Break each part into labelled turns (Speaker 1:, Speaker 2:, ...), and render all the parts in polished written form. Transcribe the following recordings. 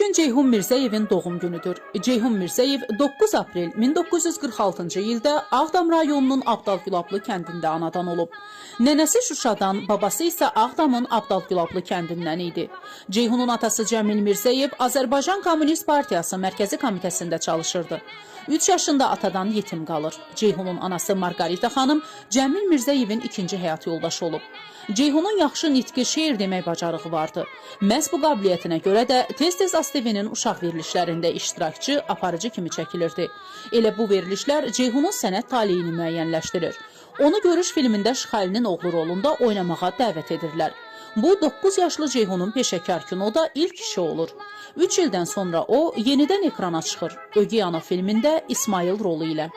Speaker 1: Bugün Ceyhun Mirzəyevin doğum günüdür. Ceyhun Mirzəyev 9 aprel 1946-cı ildə Ağdam rayonunun Abdalgülablı kəndində anadan olub. Nənəsi Şuşadan, babası isə Ağdamın Abdalgülablı kəndindən idi. Ceyhunun atası Cəmil Mirzəyev Azərbaycan Komünist Partiyası Mərkəzi Komitəsində çalışırdı. 3 yaşında atadan yetim qalır. Ceyhunun anası Margarita xanım Cəmil Mirzəyevin ikinci həyat yoldaşı olub. Ceyhunun yaxşı nitqi şeir demək bacarığı vardı. Məhz bu qabiliyyətinə görə də tez-tez ASTV-nin uşaq verilişlərində iştirakçı, aparıcı kimi çəkilirdi. Elə bu verilişlər Ceyhunun sənət taleyini müəyyənləşdirir. Onu görüş filmində Şıxəlinin oğlu rolunda oynamağa dəvət edirlər. Bu 9 yaşlı Ceyhunun peşəkar kinoda ilk işi olur. 3 ildən sonra o yenidən ekrana çıxır. Ögey Ana filmində İsmail rolu ilə.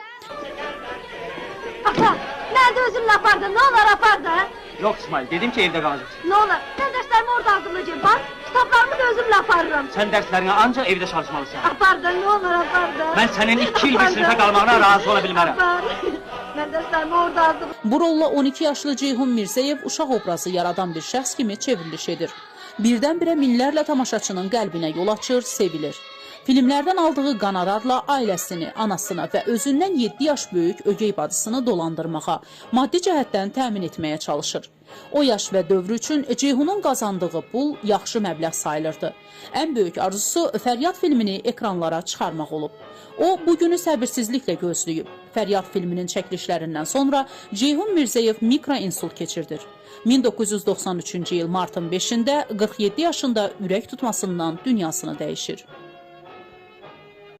Speaker 2: Ata, nerede özümle apardın? Ne olur apar da?
Speaker 3: Yok İsmail, dedim ki evde kalacağız.
Speaker 2: Ne olur, ben derslerimi orada hazırlayacağım. Bak, kitaplarımı da özümle aparırım.
Speaker 3: Sen derslerine ancak evde çalışmalısın.
Speaker 2: Apardın, ne olur apardın.
Speaker 3: Ben senin 2 yıl bir sınıfta kalmağına razı olabilmem.
Speaker 2: Apar. Ben derslerimi orada hazırlayacağım.
Speaker 1: Bu rolla 12 yaşlı Ceyhun Mirzəyev uşaq obrazı yaradan bir şəxs kimi çevriliş edir. Birdən-birə minlərlə tamaşaçının qəlbinə yol açır, sevilir. Filmlərdən aldığı qanararla ailəsini, anasını və özündən 7 yaş böyük ögey bacısını dolandırmağa, maddi cəhətdən təmin etməyə çalışır. O yaş və dövrü üçün Ceyhunun qazandığı pul yaxşı məbləğ sayılırdı. Ən böyük arzusu Fəryad filmini ekranlara çıxarmaq olub. O, bugünü səbirsizliklə gözləyib. Fəryad filminin çəkilişlərindən sonra Ceyhun Mirzəyev mikroinsult keçirdir. 1993-cü il martın 5-də 47 yaşında ürək tutmasından dünyasını dəyişir.